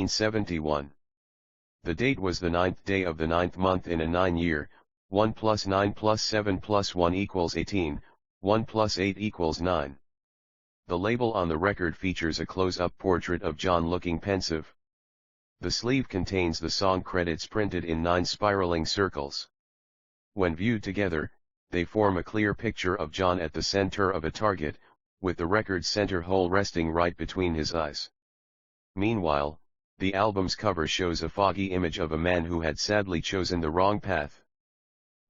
71. The date was the 9th day of the 9th month in a 9-year, 1 plus 9 plus 7 plus 1 equals 18, 1 plus 8 equals 9. The label on the record features a close-up portrait of John looking pensive. The sleeve contains the song credits printed in 9 spiraling circles. When viewed together, they form a clear picture of John at the center of a target, with the record's center hole resting right between his eyes. Meanwhile, the album's cover shows a foggy image of a man who had sadly chosen the wrong path.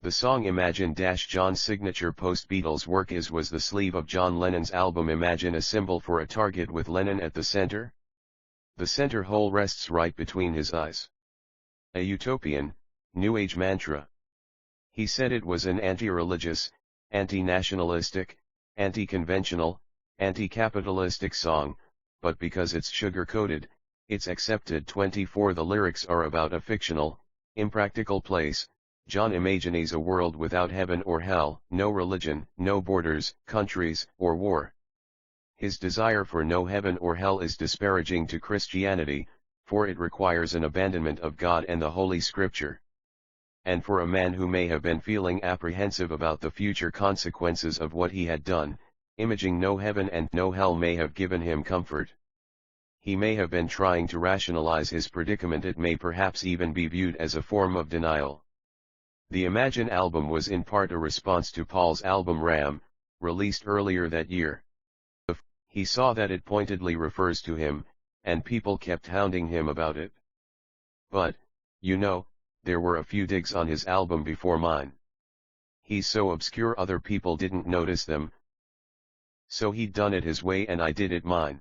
The song Imagine John's signature post-Beatles work was the sleeve of John Lennon's album Imagine, a symbol for a target with Lennon at the center. The center hole rests right between his eyes. A utopian, New Age mantra. He said it was an anti-religious, anti-nationalistic, anti-conventional, anti-capitalistic song, but because it's sugar-coated, it's accepted. 24. The lyrics are about a fictional, impractical place. John imagines a world without heaven or hell, no religion, no borders, countries, or war. His desire for no heaven or hell is disparaging to Christianity, for it requires an abandonment of God and the Holy Scripture. And for a man who may have been feeling apprehensive about the future consequences of what he had done, imaging no heaven and no hell may have given him comfort. He may have been trying to rationalize his predicament. It may perhaps even be viewed as a form of denial. The Imagine album was in part a response to Paul's album Ramb, released earlier that year. He saw that it pointedly refers to him, and people kept hounding him about it. But, you know, there were a few digs on his album before mine. He's so obscure other people didn't notice them. So he'd done it his way and I did it mine.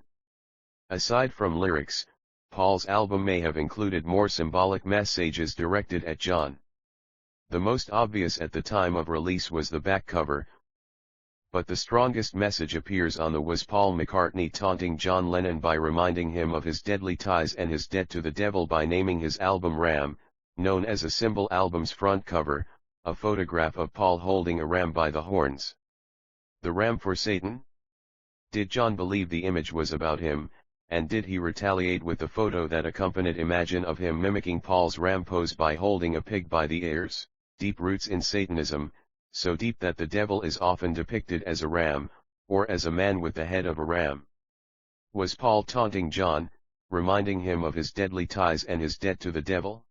Aside from lyrics, Paul's album may have included more symbolic messages directed at John. The most obvious at the time of release was the back cover, but the strongest message appears on the was Paul McCartney taunting John Lennon by reminding him of his deadly ties and his debt to the devil by naming his album Ramb, known as a symbol. Album's front cover, a photograph of Paul holding a ram by the horns. The ram for Satan? Did John believe the image was about him, and did he retaliate with the photo that accompanied Imagine of him mimicking Paul's ram pose by holding a pig by the ears? Deep roots in Satanism, so deep that the devil is often depicted as a ram, or as a man with the head of a ram. Was Paul taunting John, reminding him of his deadly ties and his debt to the devil?